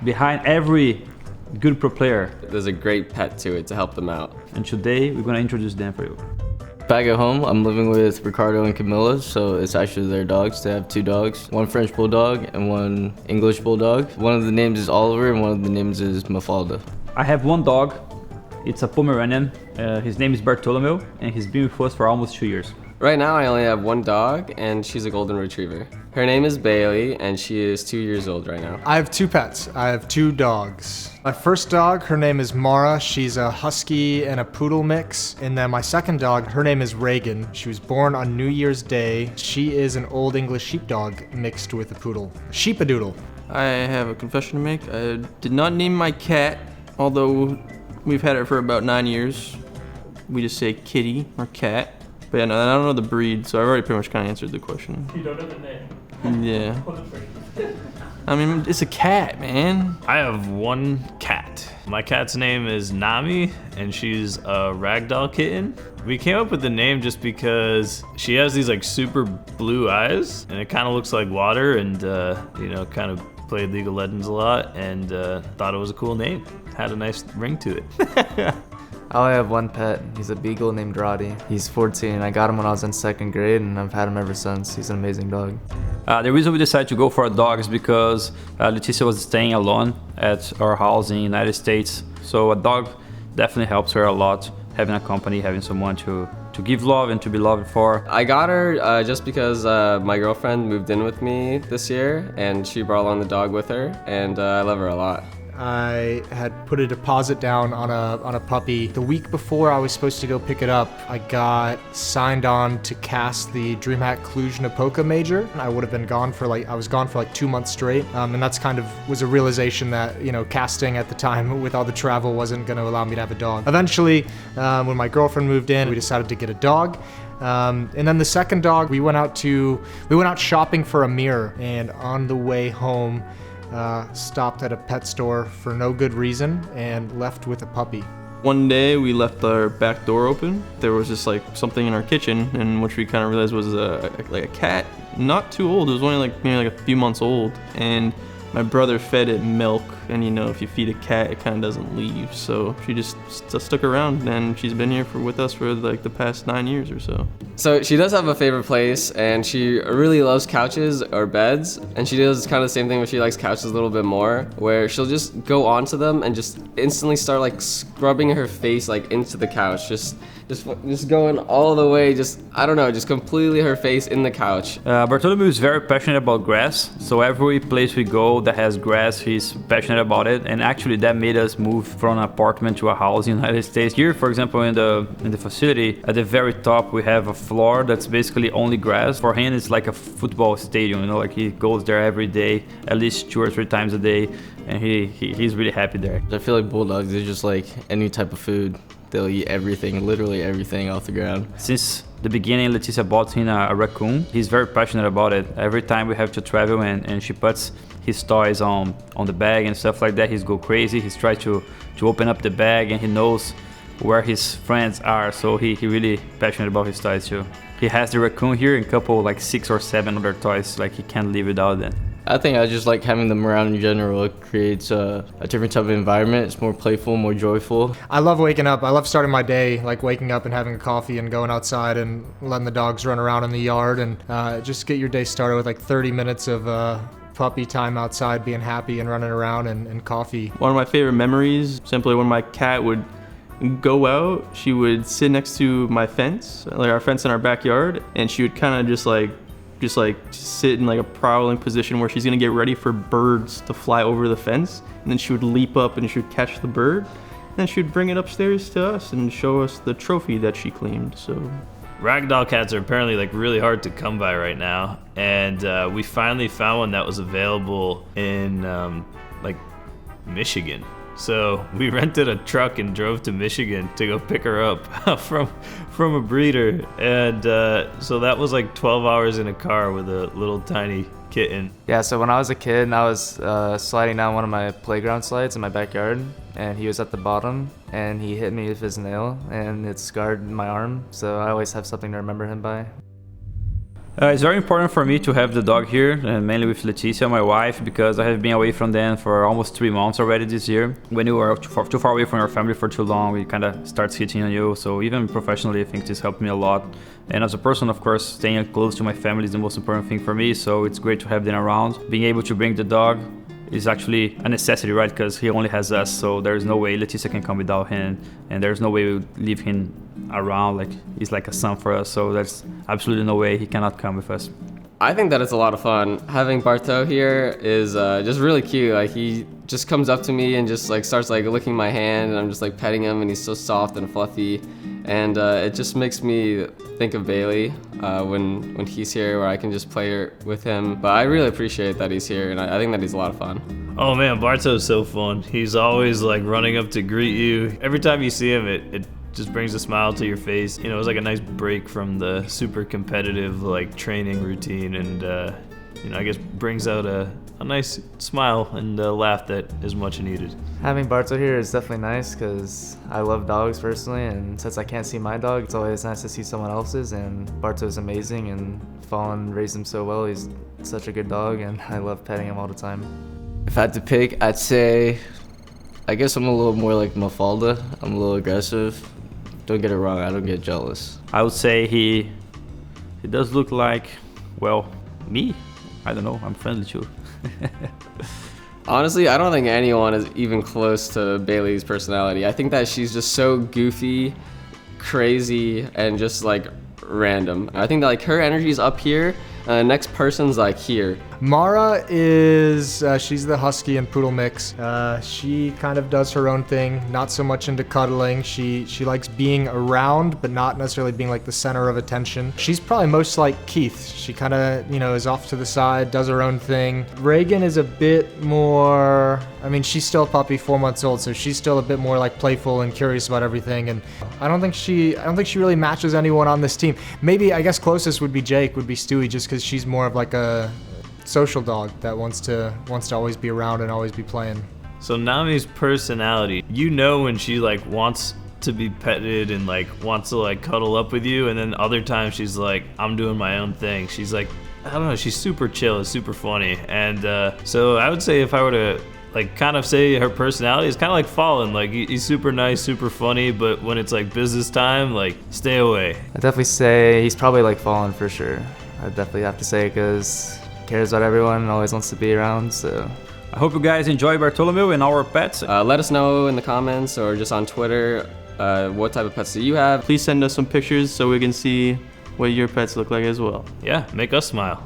Behind every good pro player. There's a great pet to it to help them out. And today we're gonna introduce them for you. Back at home, I'm living with Ricardo and Camilla, so it's actually their dogs. They have two dogs, one French Bulldog and one English Bulldog. One of the names is Oliver and one of the names is Mafalda. I have one dog. It's a Pomeranian. His name is Bartolomeo, and he's been with us for almost 2 years. Right now I only have one dog and she's a golden retriever. Her name is Bailey and she is 2 years old right now. I have two pets. I have two dogs. My first dog, her name is Mara. She's a husky and a poodle mix. And then my second dog, her name is Reagan. She was born on New Year's Day. She is an Old English sheepdog mixed with a poodle. Sheepadoodle. I have a confession to make. I did not name my cat, although we've had it for about 9 years. We just say kitty or cat. But yeah, no, I don't know the breed, so I've already pretty much kind of answered the question. You don't know the name? Yeah. I mean, it's a cat, man. I have one cat. My cat's name is Nami, and she's a ragdoll kitten. We came up with the name just because she has these like super blue eyes, and it kind of looks like water, and kind of played League of Legends a lot, and thought it was a cool name. Had a nice ring to it. I only have one pet. He's a beagle named Roddy. He's 14. I got him when I was in 2nd grade, and I've had him ever since. He's an amazing dog. The reason we decided to go for a dog is because Leticia was staying alone at our house in the United States. So a dog definitely helps her a lot, having a company, having someone to give love and to be loved for. I got her just because my girlfriend moved in with me this year and she brought along the dog with her, and I love her a lot. I had put a deposit down on a puppy. The week before I was supposed to go pick it up, I got signed on to cast the DreamHack Cluj-Napoca major. I would have been gone for I was gone for 2 months straight. And that's kind of was a realization that, casting at the time with all the travel wasn't gonna allow me to have a dog. Eventually, when my girlfriend moved in, we decided to get a dog. And then the second dog, we went out shopping for a mirror, and on the way home, stopped at a pet store for no good reason and left with a puppy. One day we left our back door open. There was just like something in our kitchen, and which we kind of realized was a cat, not too old. It was only maybe a few months old, and my brother fed it milk, and if you feed a cat, it kind of doesn't leave. So she just stuck around, and she's been here with us for the past 9 years or so. So she does have a favorite place, and she really loves couches or beds, and she does kind of the same thing, but she likes couches a little bit more, where she'll just go onto them and just instantly start scrubbing her face into the couch, just going all the way, just completely her face in the couch. Bartolomeo is very passionate about grass, so every place we go that has grass, he's passionate about it, and actually that made us move from an apartment to a house in the United States. Here, for example, in the facility, at the very top we have a floor that's basically only grass. For him, it's like a football stadium, he goes there every day, at least 2 or 3 times a day, and he's really happy there. I feel like bulldogs, they're just like any type of food. They'll eat everything, literally everything off the ground. Since the beginning, Leticia bought him a raccoon. He's very passionate about it. Every time we have to travel and she puts his toys on the bag and stuff like that, he's go crazy. He's trying to open up the bag, and he knows where his friends are, so he really passionate about his toys too. He has the raccoon here and a couple 6 or 7 other toys, he can't live without them. I think I just like having them around in general. It creates a different type of environment. It's more playful, more joyful. I love waking up. I love starting my day, waking up and having a coffee and going outside and letting the dogs run around in the yard, and just get your day started with 30 minutes of puppy time outside, being happy and running around and coffee. One of my favorite memories, simply when my cat would go out, she would sit next to my fence, our fence in our backyard, and she would kind of just sit in a prowling position where she's gonna get ready for birds to fly over the fence, and then she would leap up and she would catch the bird, and then she would bring it upstairs to us and show us the trophy that she claimed. So Ragdoll cats are apparently really hard to come by right now, and we finally found one that was available in Michigan. So we rented a truck and drove to Michigan to go pick her up from a breeder, and so that was 12 hours in a car with a little tiny kitten. Yeah, so when I was a kid, I was sliding down one of my playground slides in my backyard, and he was at the bottom, and he hit me with his nail, and it scarred my arm, so I always have something to remember him by. It's very important for me to have the dog here, and mainly with Leticia, my wife, because I have been away from them for almost 3 months already this year. When you are too far away from your family for too long, it kind of starts hitting on you. So even professionally, I think this helped me a lot. And as a person, of course, staying close to my family is the most important thing for me. So it's great to have them around. Being able to bring the dog is actually a necessity, right? Because he only has us, so there's no way Leticia can come without him, and there's no way we would leave him around. Like, he's like a son for us, so there's absolutely no way he cannot come with us. I think that it's a lot of fun. Having Barto here is just really cute. Like, he just comes up to me and just like starts like licking my hand, and I'm just like petting him, and he's so soft and fluffy. And it just makes me think of Bailey when he's here, where I can just play with him. But I really appreciate that he's here, and I think that he's a lot of fun. Oh man, Barto's so fun. He's always like running up to greet you. Every time you see him, it just brings a smile to your face. You know, it's like a nice break from the super competitive like training routine, and you know, I guess brings out a nice smile and a laugh that is much needed. Having Barto here is definitely nice because I love dogs personally, and since I can't see my dog, it's always nice to see someone else's, and Barto's amazing, and Fallen raised him so well. He's such a good dog, and I love petting him all the time. If I had to pick, I'd say, I guess I'm a little more like Mafalda. I'm a little aggressive. Don't get it wrong, I don't get jealous. I would say he does look like, well, me. I don't know, I'm friendly too. Honestly, I don't think anyone is even close to Bailey's personality. I think that she's just so goofy, crazy, and just like random. I think that like her energy is up here, and the next person's like here. Mara is, she's the husky and poodle mix. She kind of does her own thing, not so much into cuddling. She likes being around, but not necessarily being like the center of attention. She's probably most like Keith. She kind of, you know, is off to the side, does her own thing. Reagan is a bit more, I mean, she's still a puppy, 4 months old, so she's still a bit more like playful and curious about everything. And I don't think she really matches anyone on this team. Maybe, I guess closest would be Jake, would be Stewie, just because she's more of like a social dog that wants to always be around and always be playing. So Nami's personality, you know when she like wants to be petted and like wants to like cuddle up with you, and then other times she's like, I'm doing my own thing. She's like, I don't know, she's super chill, it's super funny. And so I would say if I were to like kind of say her personality is kind of like Fallen, like he's super nice, super funny, but when it's like business time, like stay away. I'd definitely say he's probably like Fallen for sure. I'd definitely have to say, because cares about everyone and always wants to be around. So I hope you guys enjoy Bartolomeo and our pets. Let us know in the comments or just on Twitter what type of pets do you have. Please send us some pictures so we can see what your pets look like as well. Yeah, make us smile.